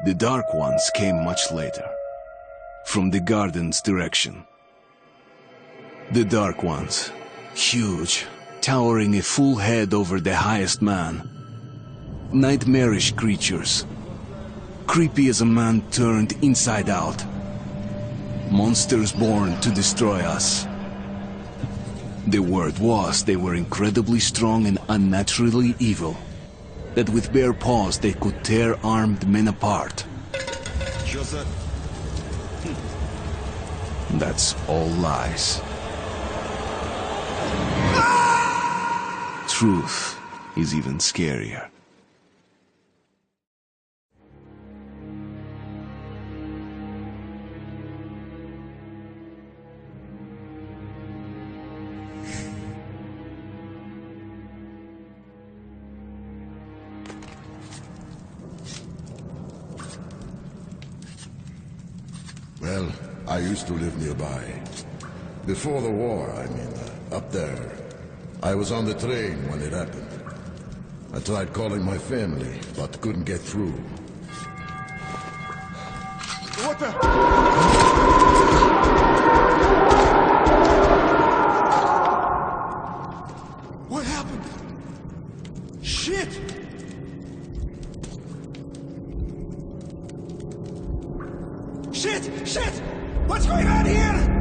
The Dark Ones came much later, from the garden's direction. The Dark Ones, huge, towering a full head over the highest man. Nightmarish creatures, creepy as a man turned inside out. Monsters born to destroy us. The word was they were incredibly strong and unnaturally evil. That with bare paws they could tear armed men apart. That's all lies. Truth is even scarier. Well, I used to live nearby. Before the war, I mean, up there. I was on the train when it happened. I tried calling my family, but couldn't get through. What the? What happened? Shit! Shit! Shit! What's going on here?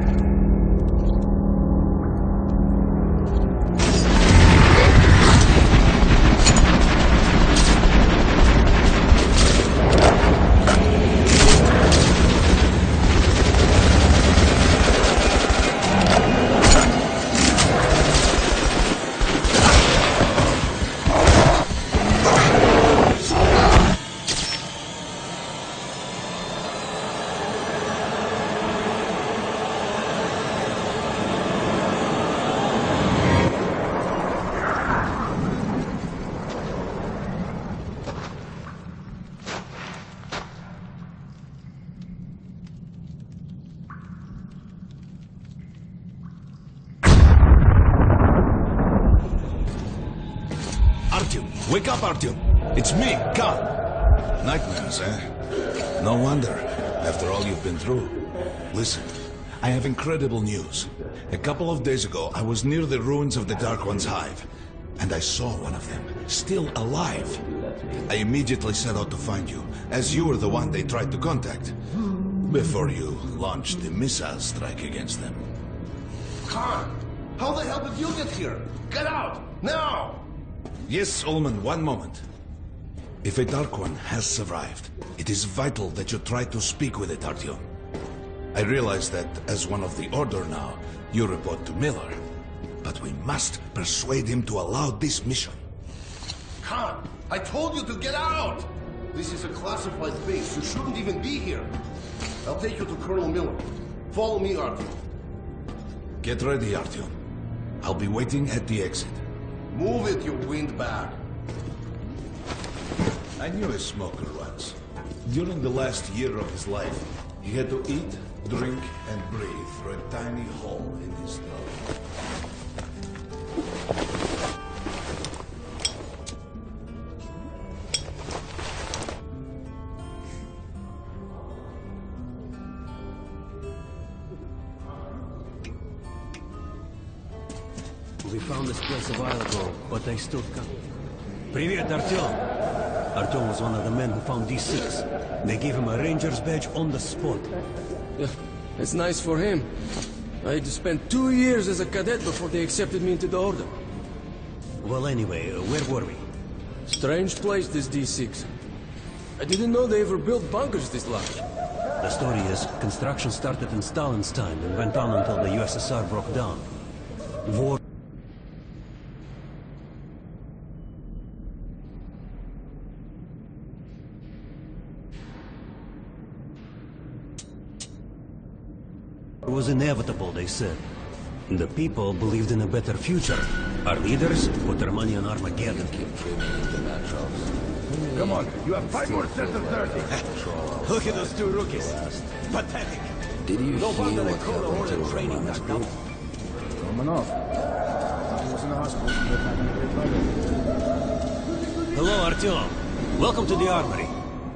Wake up, Artyom! It's me, Khan! Nightmares, eh? No wonder, after all you've been through. Listen, I have incredible news. A couple of days ago, I was near the ruins of the Dark One's hive, and I saw one of them, still alive. I immediately set out to find you, as you were the one they tried to contact, before you launched the missile strike against them. Khan! How the hell did you get here? Get out! Now! Yes, Ullman, one moment. If a Dark One has survived, it is vital that you try to speak with it, Artyom. I realize that, as one of the Order now, you report to Miller. But we must persuade him to allow this mission. Khan, I told you to get out! This is a classified base. You shouldn't even be here. I'll take you to Colonel Miller. Follow me, Artyom. Get ready, Artyom. I'll be waiting at the exit. Move it, you windbag. I knew a smoker once. During the last year of his life, he had to eat, drink, and breathe through a tiny hole in his throat. We found this place a while ago, but they still come. Привет, Artyom! Artyom was one of the men who found D6. They gave him a ranger's badge on the spot. Yeah, it's nice for him. I had to spend 2 years as a cadet before they accepted me into the Order. Well, anyway, where were we? Strange place, this D6. I didn't know they ever built bunkers this large. The story is, construction started in Stalin's time and went on until the USSR broke down. War was inevitable, they said. The people believed in a better future. Our leaders put their money on Armageddon. Come on, you have 5 more sets of 30. Look at those two rookies. Pathetic. Did you hear what happened to Roman school? Romanov. He was in the hospital. Hello, Artyom. Welcome to the armory.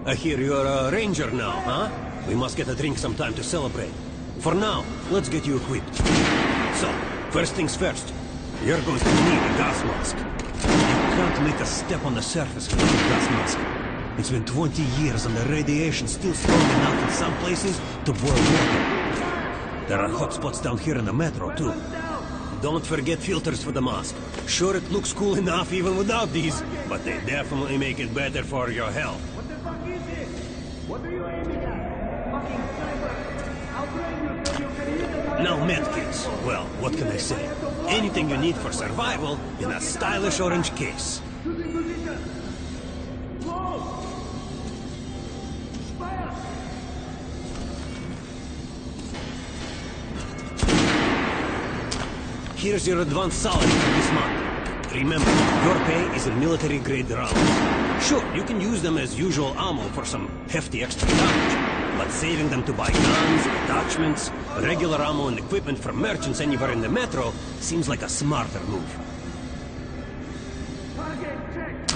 I hear you're a ranger now, huh? We must get a drink sometime to celebrate. For now, let's get you equipped. So, first things first. You're going to need a gas mask. You can't make a step on the surface without a gas mask. It's been 20 years and the radiation's still strong enough in some places to boil water. There are hot spots down here in the metro, too. Don't forget filters for the mask. Sure, it looks cool enough even without these, but they definitely make it better for your health. What the fuck is this? What are you aiming at? Fucking sniper! I'll train you so you can use the... Now, medkits. Well, what can I say? Anything you need for survival in a stylish orange case. Choosing position! Close! Fire! Here's your advance salary for this month. Remember, your pay is in military-grade rounds. Sure, you can use them as usual ammo for some hefty extra damage, but saving them to buy guns, attachments, regular ammo and equipment from merchants anywhere in the metro seems like a smarter move. Target check!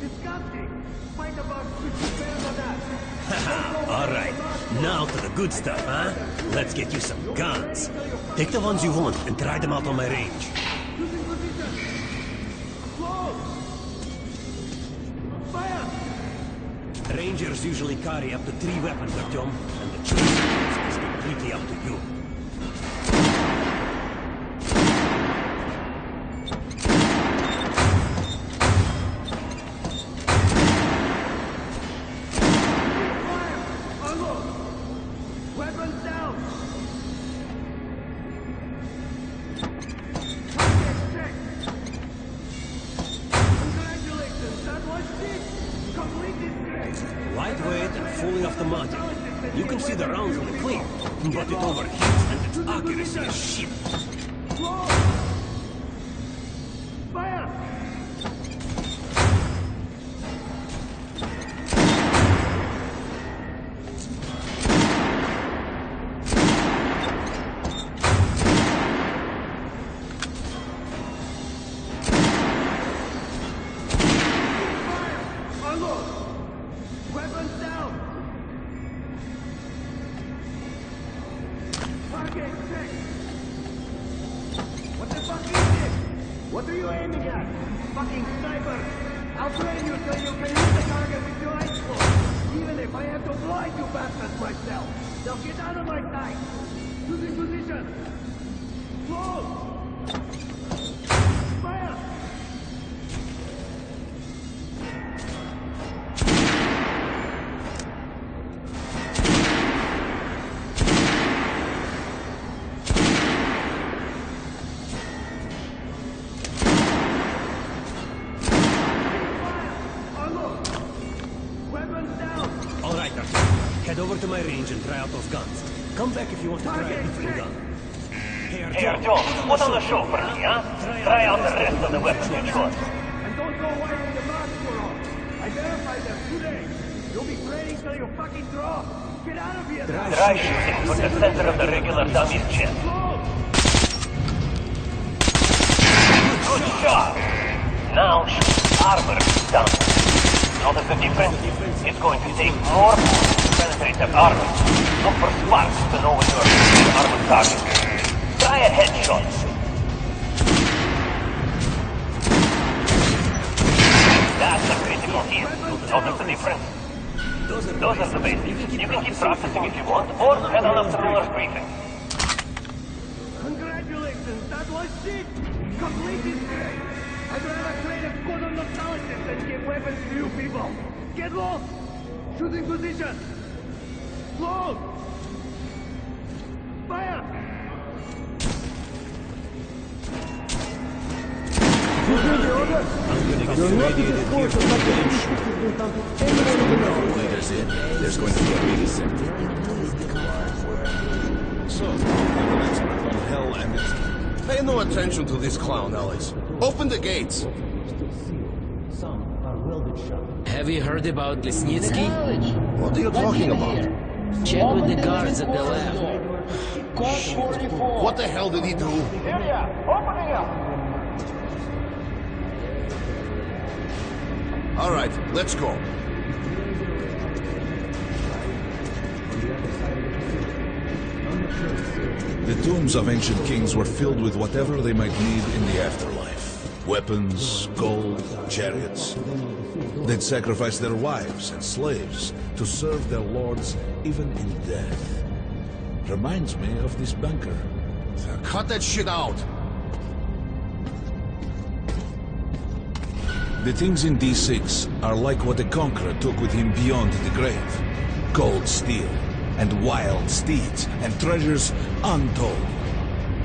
Disgusting! Find about 50 pairs of that! Alright, now to the good stuff, huh? Let's get you some guns. Take the ones you want and try them out on my range. Choosing position! Close! Fire! Rangers usually carry up to 3 weapons, Artyom, and the choice is completely up to you. Weapons down! Check! Congratulations, that was it! Completed great! Lightweight and fully automatic. You can see the rounds on the clip, but it overheats and its accuracy is shit. Close! Fire! Unload! Weapons down! Target check! What the fuck is this? What are you aiming at? Fucking sniper! I'll train you so you can hit the target with your eyes closed! Even if I have to blind you bastards myself! Now get out of my sight! Choosing position! Close! Fire! Weapons down! Alright, Artyom. Head over to my range and try out those guns. Come back if you want to try a different gun. Hey, Artyom, put on the show for me, huh? Try out the rest of the weapons you chose. And don't go away with the mask you're on. I verified them today. You'll be praying till you fucking drop. Get out of here! Try shooting for the center of the regular dummy's chest. Good job! Now shoot armor down. Notice the difference? It's going to take more to penetrate the armor. Look for sparks to know when you're the armor target. Try a headshot. That's a critical hit. Notice the difference? Those are the basics. You can keep practicing if you want, or head on up to Muller's briefing. Congratulations, that was it! Completed great! I'd rather trade a quantum nostalgia than give weapons to you people! Get lost! Choosing position! Close! Fire! I'm gonna get you radiated here for Leaders in. There's going to be a meeting center. So, that's from hell and it's... Pay no attention to this clown, Alex. Open the gates. Have you heard about Lesnitsky? What are you talking about? Check with the guards at the lab. What the hell did he do? All right, let's go. The tombs of ancient kings were filled with whatever they might need in the afterlife. Weapons, gold, chariots. They'd sacrifice their wives and slaves to serve their lords even in death. Reminds me of this bunker. Cut that shit out! The things in D6 are like what the Conqueror took with him beyond the grave. Gold steel, and wild steeds, and treasures untold.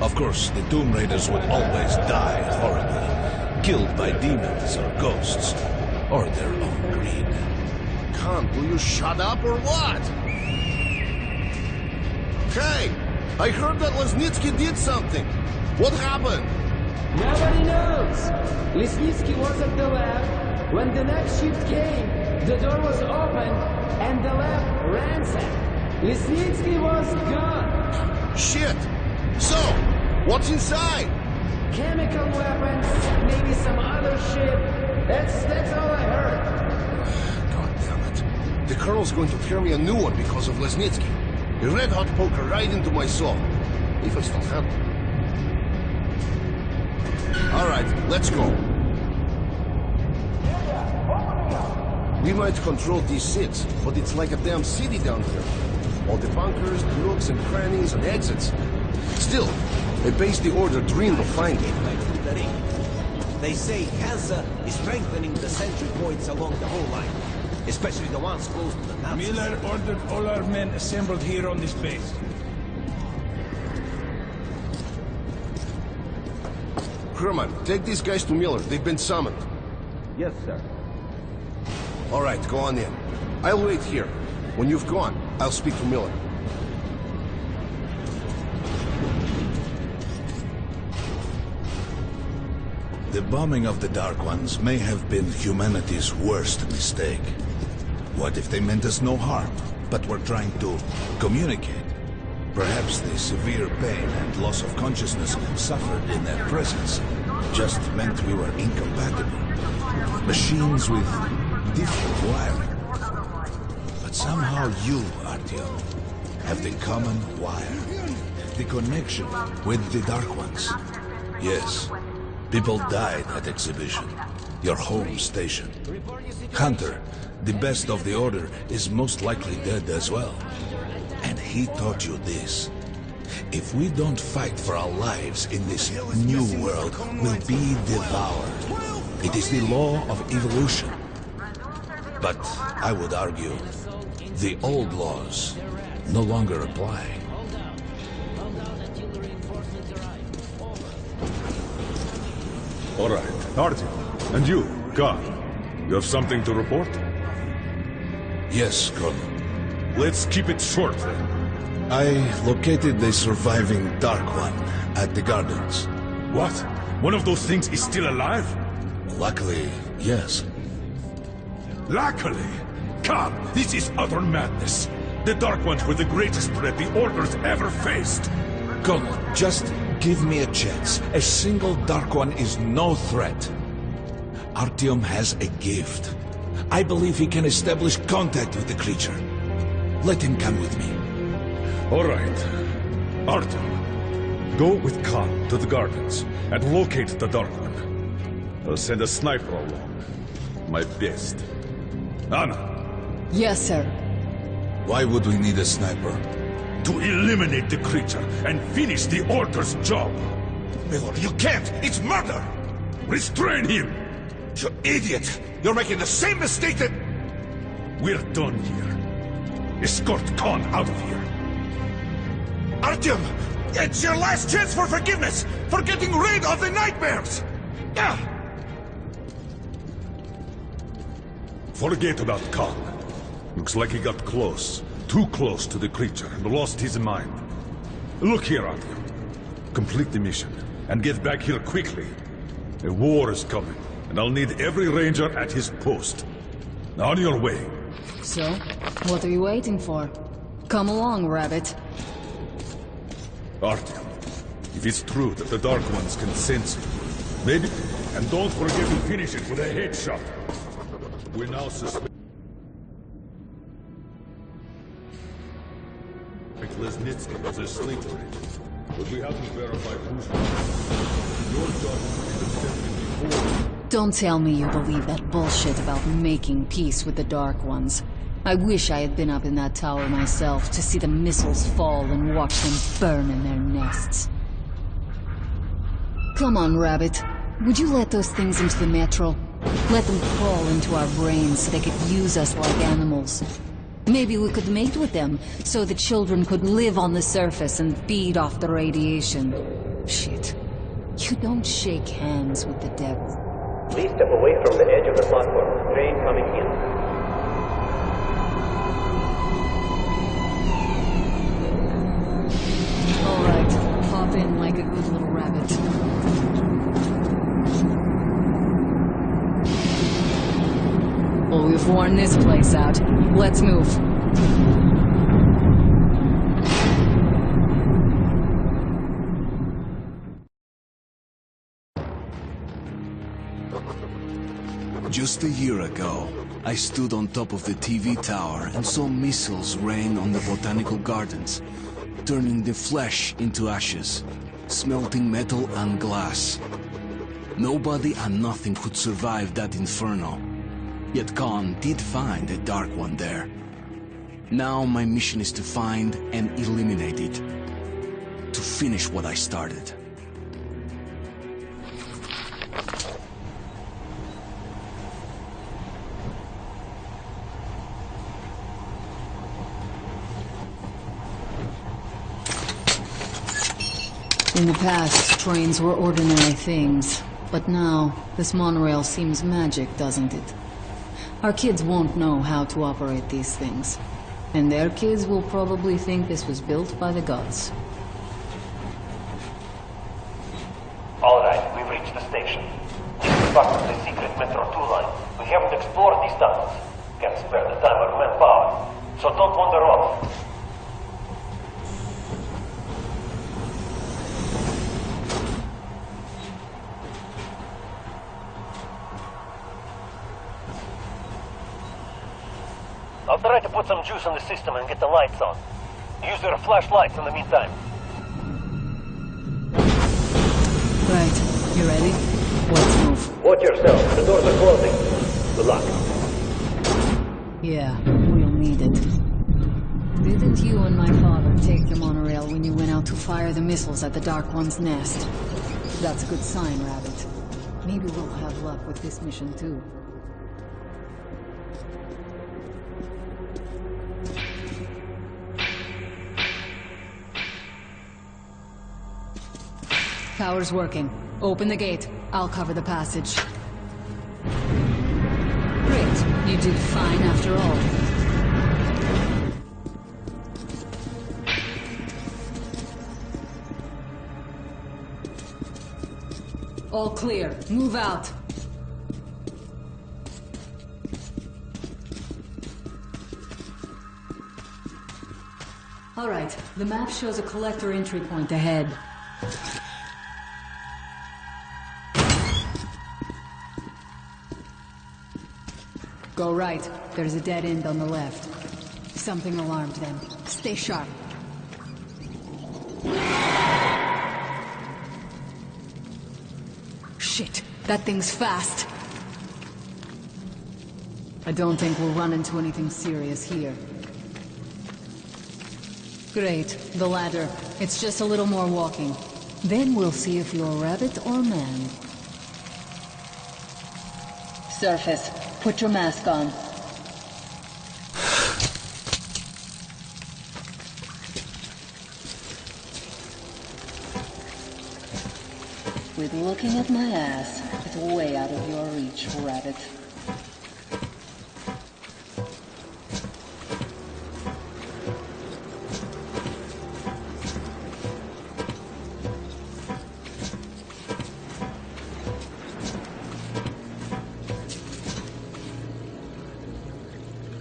Of course, the Tomb Raiders would always die horribly, killed by demons or ghosts, or their own greed. Khan, will you shut up or what? Hey! I heard that Lesnitsky did something! What happened? Nobody knows. Lesnitsky was at the lab. When the next shift came, the door was open, and the lab ransacked. Lesnitsky was gone. Shit! So, what's inside? Chemical weapons, maybe some other shit. That's all I heard. God damn it. The Colonel's going to tear me a new one because of Lesnitsky. A red-hot poker right into my soul. If I still have it. All right, let's go. We might control D6, but it's like a damn city down here. All the bunkers, nooks and crannies and exits. Still, a base the Order dreamed of finding. They say cancer is strengthening the sentry points along the whole line, especially the ones close to the Nazis. Miller ordered all our men assembled here on this base. Herman, take these guys to Miller. They've been summoned. Yes, sir. All right, go on in. I'll wait here. When you've gone, I'll speak to Miller. The bombing of the Dark Ones may have been humanity's worst mistake. What if they meant us no harm, but were trying to communicate? Perhaps the severe pain and loss of consciousness suffered in their presence just meant we were incompatible. Machines with different wiring. But somehow you, Artyom, have the common wire. The connection with the Dark Ones. Yes, people died at Exhibition, your home station. Hunter, the best of the Order, is most likely dead as well. And he taught you this. If we don't fight for our lives in this new world, we'll be devoured. It is the law of evolution. But I would argue, the old laws no longer apply. All right, Artyom, and you, Khan, you have something to report? Yes, Colonel. Let's keep it short, then. I located the surviving Dark One at the Gardens. What? One of those things is still alive? Luckily, yes. Luckily? Khan, this is utter madness. The Dark Ones were the greatest threat the Order's ever faced. Colonel, just give me a chance. A single Dark One is no threat. Artyom has a gift. I believe he can establish contact with the creature. Let him come with me. All right. Artyom, go with Khan to the Gardens and locate the Dark One. I'll send a sniper along. My best. Anna. Yes, sir. Why would we need a sniper? To eliminate the creature and finish the Order's job. Miller, you can't! It's murder! Restrain him! You idiot! You're making the same mistake that... We're done here. Escort Khan out of here. Artyom! It's your last chance for forgiveness! For getting rid of the nightmares! Forget about Khan. Looks like he got close. Too close to the creature and lost his mind. Look here, Artyom. Complete the mission and get back here quickly. A war is coming, and I'll need every ranger at his post. On your way. So, what are you waiting for? Come along, Rabbit. Artyom, if it's true that the Dark Ones can sense you, maybe... And don't forget to finish it with a headshot. We now suspect Lesnitsky was a slave trade, but we haven't verified who's right. Your job is to step in before. Don't tell me you believe that bullshit about making peace with the Dark Ones. I wish I had been up in that tower myself to see the missiles fall and watch them burn in their nests. Come on, Rabbit. Would you let those things into the Metro? Let them crawl into our brains so they could use us like animals. Maybe we could mate with them, so the children could live on the surface and feed off the radiation. Shit. You don't shake hands with the devil. Please step away from the edge of the platform. Train coming in. Alright, hop in like a good little rabbit. Well, we've worn this place out. Let's move. Just a year ago, I stood on top of the TV tower and saw missiles rain on the botanical gardens, turning the flesh into ashes, smelting metal and glass. Nobody and nothing could survive that inferno. Yet Khan did find a Dark One there. Now my mission is to find and eliminate it. To finish what I started. In the past, trains were ordinary things. But now, this monorail seems magic, doesn't it? Our kids won't know how to operate these things. And their kids will probably think this was built by the gods. Alright, we've reached the station. This is part of the secret Metro 2 line. We haven't explored these tunnels. Can't spare the time or manpower. So don't wander off. I'll try to put some juice on the system and get the lights on. Use your flashlights in the meantime. Right. You ready? Let's move. Watch yourself. The doors are closing. Good luck. Yeah, we'll need it. Didn't you and my father take the monorail when you went out to fire the missiles at the Dark One's nest? That's a good sign, Rabbit. Maybe we'll have luck with this mission, too. Tower's working. Open the gate. I'll cover the passage. Great. You did fine after all. All clear. Move out. All right. The map shows a collector entry point ahead. Go right. There's a dead end on the left. Something alarmed them. Stay sharp. Shit. That thing's fast. I don't think we'll run into anything serious here. Great. The ladder. It's just a little more walking. Then we'll see if you're rabbit or man. Surface. Put your mask on. Quit looking at my ass. It's way out of your reach, rabbit.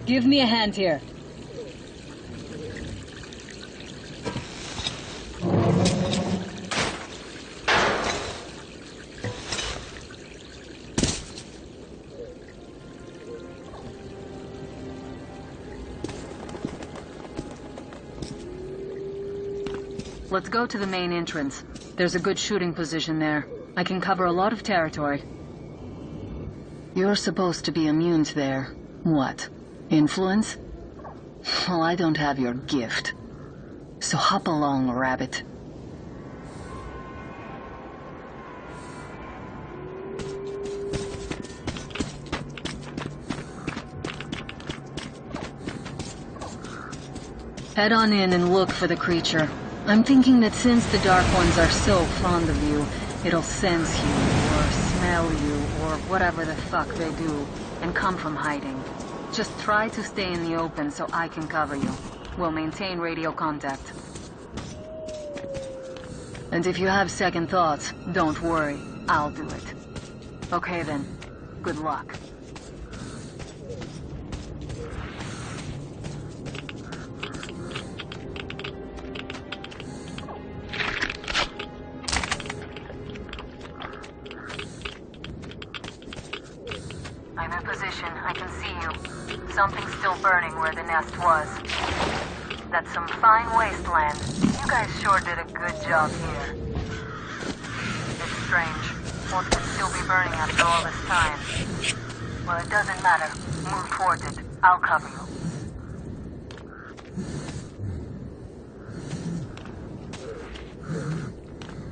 Give me a hand here. Let's go to the main entrance. There's a good shooting position there. I can cover a lot of territory. You're supposed to be immune to their... what? Influence? Well, I don't have your gift. So hop along, rabbit. Head on in and look for the creature. I'm thinking that since the Dark Ones are so fond of you, it'll sense you, or smell you, or whatever the fuck they do, and come from hiding. Just try to stay in the open so I can cover you. We'll maintain radio contact. And if you have second thoughts, don't worry, I'll do it. Okay then, good luck. I'm in position. I can see you. Something's still burning where the nest was. That's some fine wasteland. You guys sure did a good job here. It's strange. What could still be burning after all this time? Well, it doesn't matter. Move towards it. I'll cover you.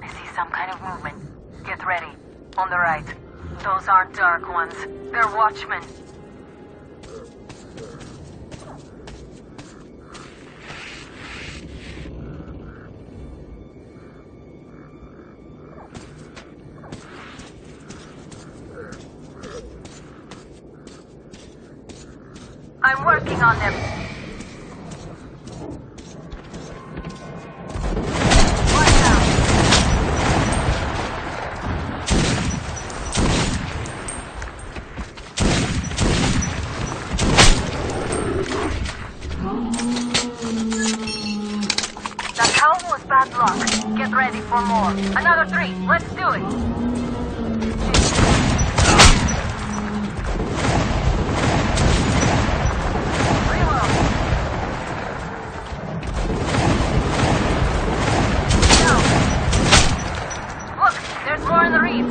I see some kind of movement. Get ready. On the right. Those aren't Dark Ones. They're Watchmen. I'm working on them. Bad luck. Get ready for more. Another 3. Let's do it. Reload. Now. Look, there's more in the reef.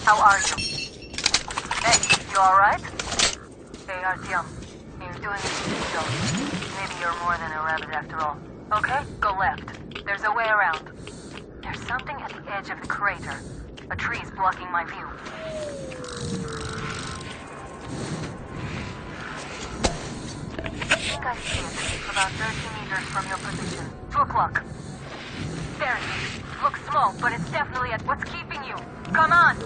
How are you? Hey, you alright? Hey, Artyom. You're doing a good job. Maybe you're more than a rabbit after all. Okay, go left. There's a way around. There's something at the edge of the crater. A tree's blocking my view. I think I see it. About 30 meters from your position. 2 o'clock. There it is. Looks small, but it's definitely at what's keeping you. Come on!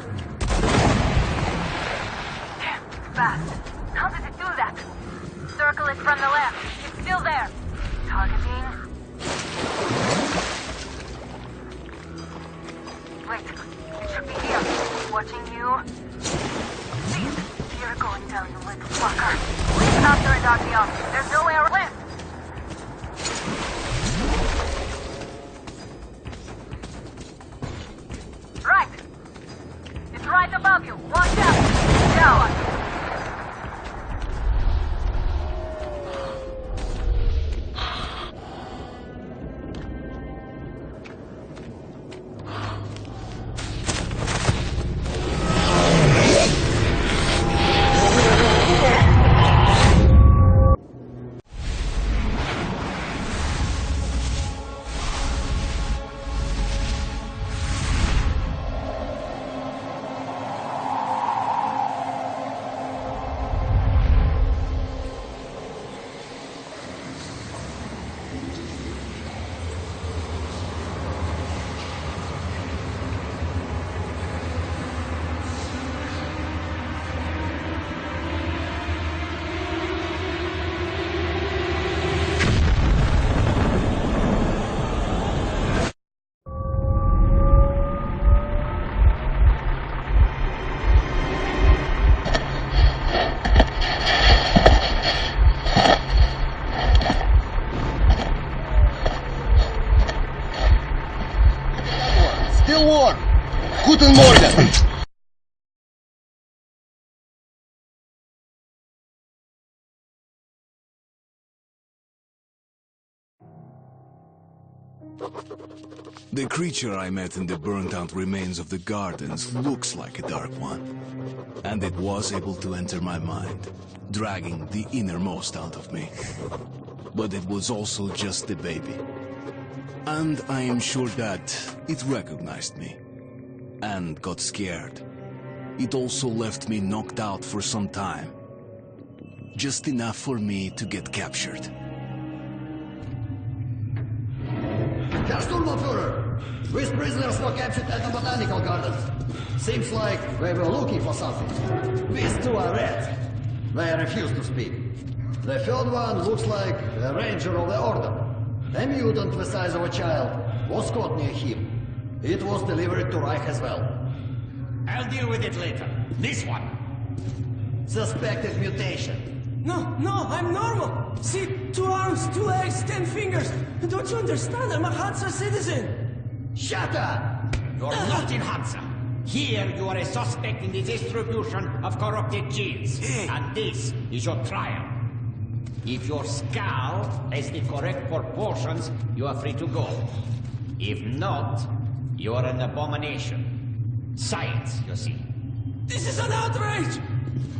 Damn, it's fast. How did it do that? Circle it from the left. It's still there. Targeting. Wait, it should be here. Watching you. See it? You're going down, you little fucker. Leave after it, Artyom. There's nowhere left. Right. It's right above you. Watch out. Down. Guten Morgen! The creature I met in the burnt-out remains of the gardens looks like a Dark One. And it was able to enter my mind, dragging the innermost out of me. But it was also just a baby. And I am sure that it recognized me. And got scared. It also left me knocked out for some time. Just enough for me to get captured. Herr Sturmbannführer, these prisoners were captured at the botanical gardens. Seems like they were looking for something. These two are red. They refuse to speak. The third one looks like a ranger of the order. A mutant the size of a child was caught near him. It was delivered to Reich as well. I'll deal with it later. This one. Suspected mutation. No, I'm normal. See, 2 arms, 2 legs, 10 fingers. Don't you understand? I'm a Hansa citizen. Shut up! You're not in Hansa. Here you are a suspect in the distribution of corrupted genes. And this is your trial. If your skull has the correct proportions, you are free to go. If not, you are an abomination. Science, you see. This is an outrage!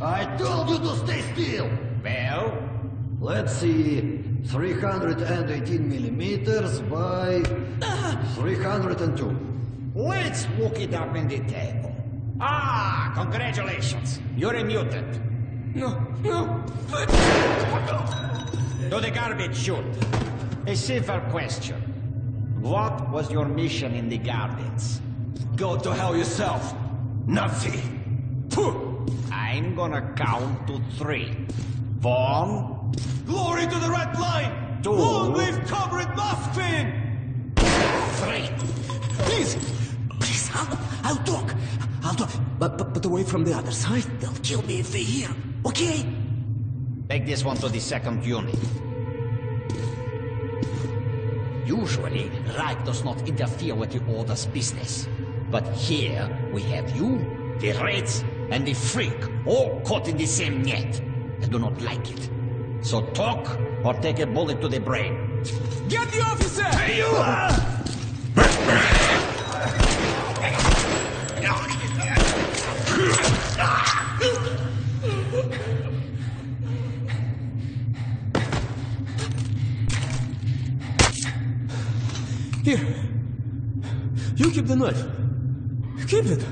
I told you to stay still! Well? Let's see... 318 millimeters by... 302. Let's look it up in the table. Ah, congratulations. You're a mutant. No. To the garbage chute. A simple question. What was your mission in the gardens? Go to hell yourself, Nazi! I'm gonna count to 3. 1... Glory to the Red Line! 2... Long live Comrade Mothfin! 3... Please, I'll talk. But away from the other side. They'll kill me if they hear. Okay? Take this one to the 2nd unit. Usually, Reich does not interfere with the Order's business. But here, we have you, the Reds, and the Freak, all caught in the same net. I do not like it. So talk, or take a bullet to the brain. Get the officer! Hey, you! Here. You keep the knife. Keep it.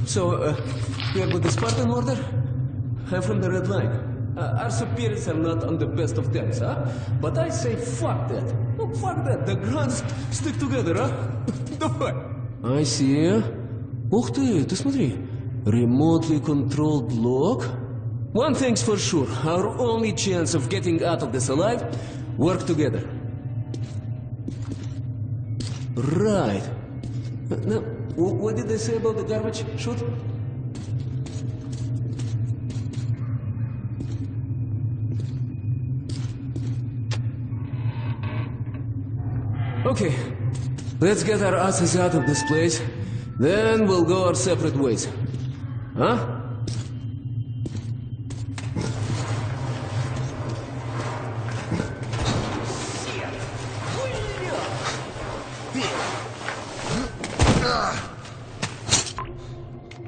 So, you are with the Spartan Order? I'm from the Red Line. Our superiors are not on the best of terms, huh? But I say fuck that. No, fuck that. The grunts stick together, huh? Давай. I see. Ух ты смотри. Remotely controlled block. One thing's for sure. Our only chance of getting out of this alive, work together. Right. Now, what did they say about the garbage chute? Okay, let's get our asses out of this place, then we'll go our separate ways. Huh?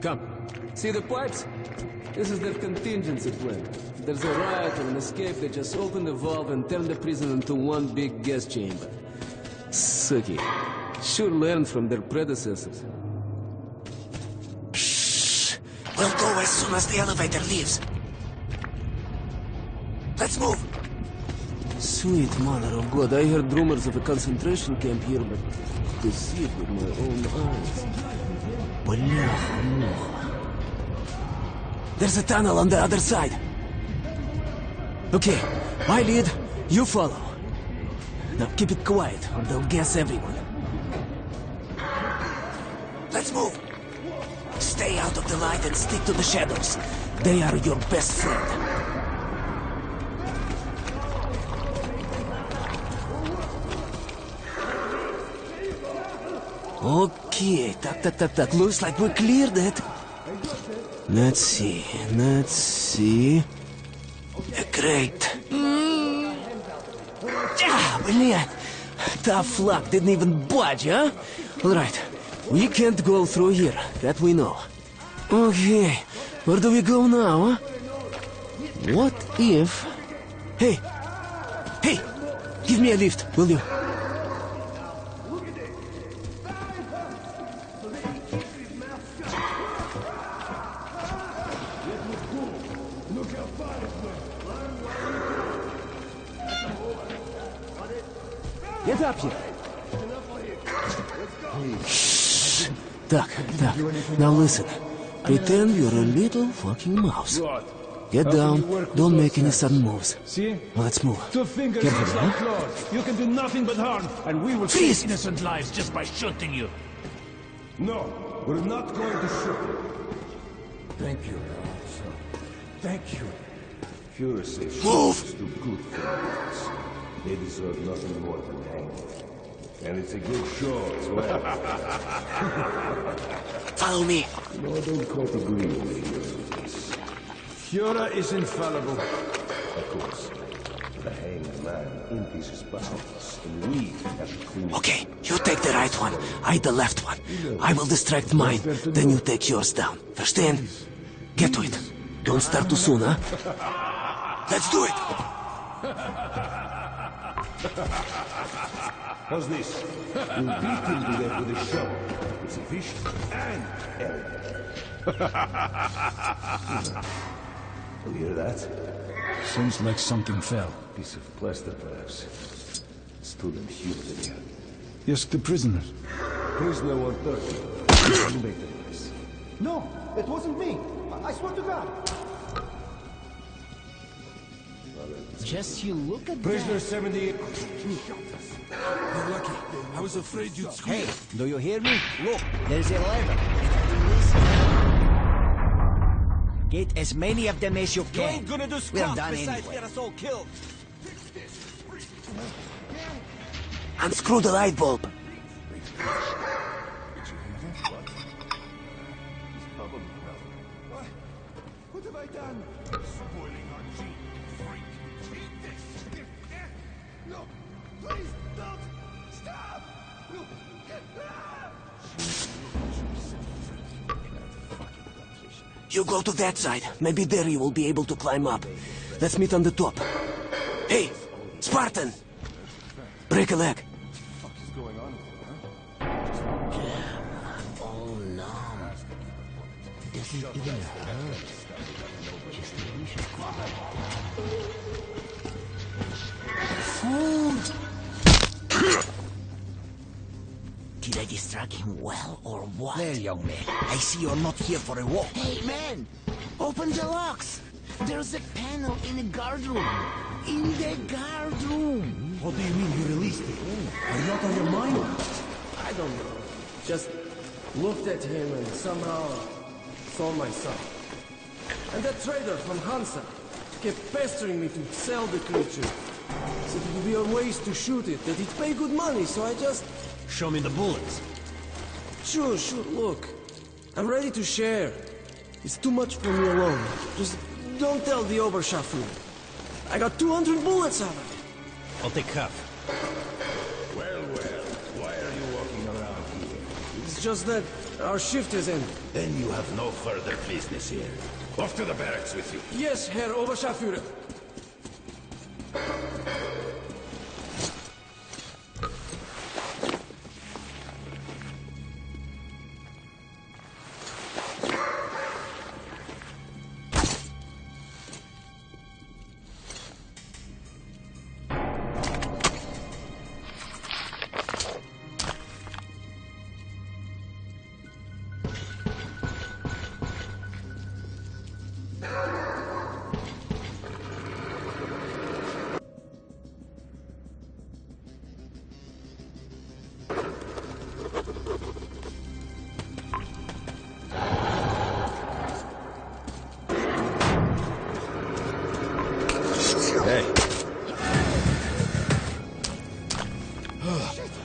Come. See the pipes? This is their contingency plan. If there's a riot or an escape, they just open the valve and turn the prison into one big gas chamber. Sucky. Sure learned from their predecessors. Shh! We'll go as soon as the elevator leaves. Let's move! Sweet mother of God, I heard rumors of a concentration camp here, but to see it with my own eyes. Бляха-муха. There's a tunnel on the other side. Okay, I lead, you follow. Now keep it quiet, or they'll gas everyone. Let's move! Stay out of the light and stick to the shadows. They are your best friend. Okay. Okay, так. Looks like we cleared it. Let's see. Great. Блин. Tough luck, didn't even budge, huh? Alright, we can't go through here, that we know. Okay, where do we go now, huh? What if... Hey, give me a lift, will you? Get up here. Shh. Так. Now listen. Pretend you're a little fucking mouse. Get down. Don't make any sudden moves. See? Now let's move. 2 fingers Careful, is like claws. You can do nothing but harm, and we will save innocent lives just by shooting you. No, we're not going to shoot. Thank you, son. Thank you. Führer says Move! shooters do good things. They deserve nothing more than hanging. And it's a good show as well. Follow me. No, I don't quite agree with Führer. Führer is infallible. Of course. The hanged man empties his bounds, and we have to clean. Okay, you take the right one. I the left one. I will distract mine. Then you take yours down. Verstehen? Get to it. Don't start too soon, huh? Let's do it. How's this? We'll beat him to death with a shovel. It's efficient and elegant. You hear that? Seems like something fell. Piece of plaster, perhaps. Stood and healed in here. Yes, the prisoners. Prisoner 130. You make the noise. No, it wasn't me. I swear to God. Just you look at Prisoner that. 78. You're lucky. I was afraid you'd squeal. Hey, do you hear me? Look, there's a lever. Get as many of them as you can. You ain't gonna do We're squat done besides anyway. get us all killed. Unscrew the light bulb. What have I done? Spoiling our gene, freak. Eat this. No, please don't. Stop. No. You go to that side. Maybe there you will be able to climb up. Let's meet on the top. Hey, Spartan! Break a leg. Oh no. Doesn't even hurt. Just maybe should Food! Did I distract him well or what? There, young man. I see you're not here for a walk. Hey man! Open the locks! There's a panel in the guard room. In the guard room! What do you mean you released it? Are you not on your mind? I don't know. Just looked at him and somehow saw myself. And that trader from Hansa kept pestering me to sell the creature. Said it would be a waste to shoot it, that he'd pay good money, so I just... Show me the bullets. Sure, look. I'm ready to share. It's too much for me alone. Just don't tell the Oberscharführer. I got 200 bullets out of it. I'll take half. Well, why are you walking around here? It's just that our shift is ended. Then you have no further business here. Off to the barracks with you. Yes, Herr Oberscharführer.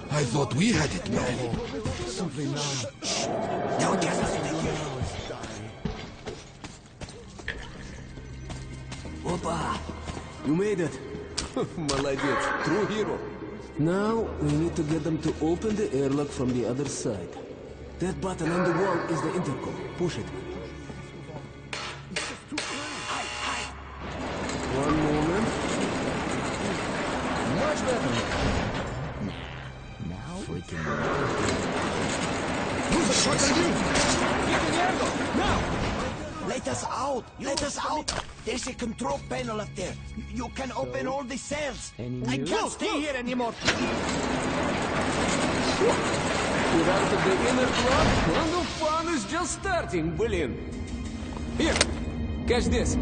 I thought we had it now. something now. Opa! You made it! Молодец, true hero. Now, we need to get them to open the airlock from the other side. That button on the wall is the intercom. Push it. One moment. Much better. Now freaking. Who the fuck are you? Get in the airlock! Now! Let us out! Let us out! There's a control panel up there. You can open all the cells. I can't stay here anymore. Get out of the inner block, and the fun is just starting, блин. Here, catch this.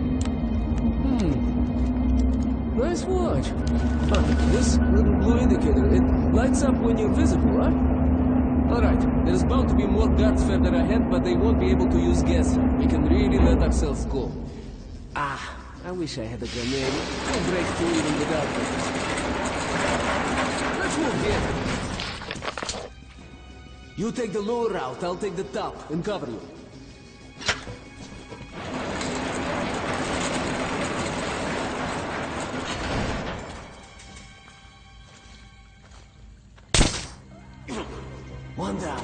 Nice watch. This little blue indicator, it lights up when you're visible, right? Alright, there's bound to be more guards further ahead, but they won't be able to use gas. We can really let ourselves go. Ah, I wish I had a grenade. I'll break through even without it. Let's move here. You take the lower route, I'll take the top and cover you. One down.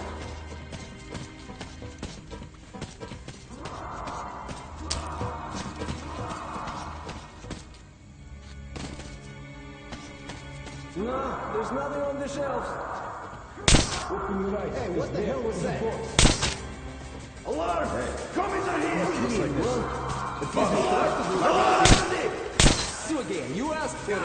No, there's nothing on the shelves. Hey, what the hell was that? Alarm! Coming here! Looks like this. Sugi, you asked for it.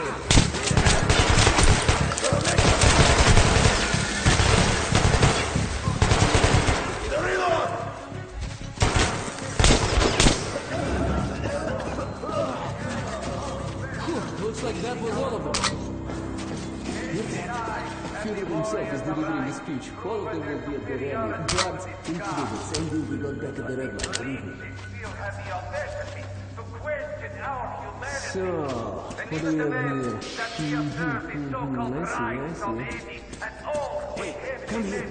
Looks like that was all of them. Führer himself is delivering a speech. All of them will be at the rally. Guards, included. Same will be got back at the red line. Believe me. So, what do we have here? I see. Hey, come here.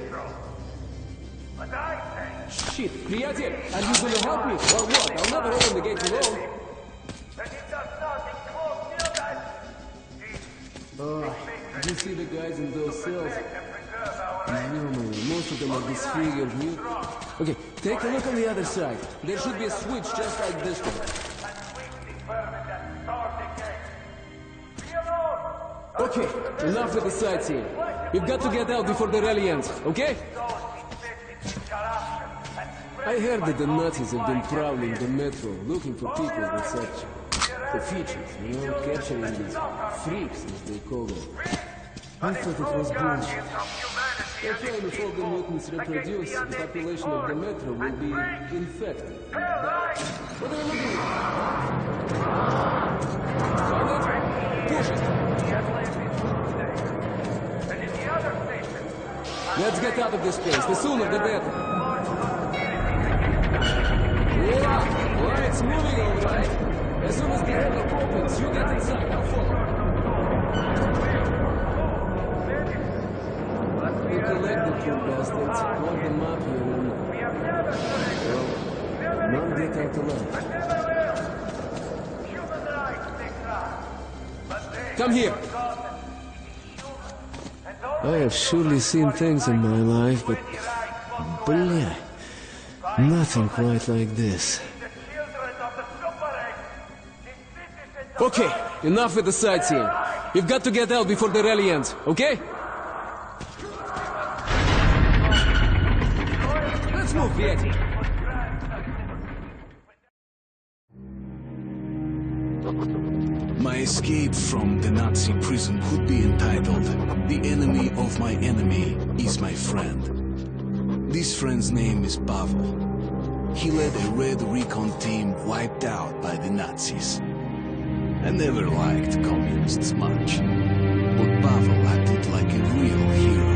Shit, приятель, are you gonna help me? Or what? I'll never open the gates alone. Oh, do you see the guys in those cells? No, most of them are disfigured. Okay, take a look on the other side. There should be a switch just like this one. Okay, enough with the sightseeing. We've got to get out before the rally ends, okay? I heard that the Nazis have been prowling the metro, looking for people with such features, capturing these freaks, as they call them. I thought it was bullshit. They claim if all the mutants reproduce, the population of the metro will be infected. What are you looking at? Found it? Push it! Let's get out of this place. The sooner the better. Well, it's moving all right. As soon as the airlock opens, you get inside. I'll follow. We collect the two bastards, lock them up here, and... well, none get out alive. Come here! I have surely seen things in my life, but... blah, nothing quite like this. Okay, enough with the sightseeing. We've got to get out before the rally ends, okay? Let's move, Yeti. My escape from the Nazi prison could be entitled "The Enemy of My Enemy is My Friend." This friend's name is Pavel. He led a red recon team wiped out by the Nazis. I never liked communists much, but Pavel acted like a real hero.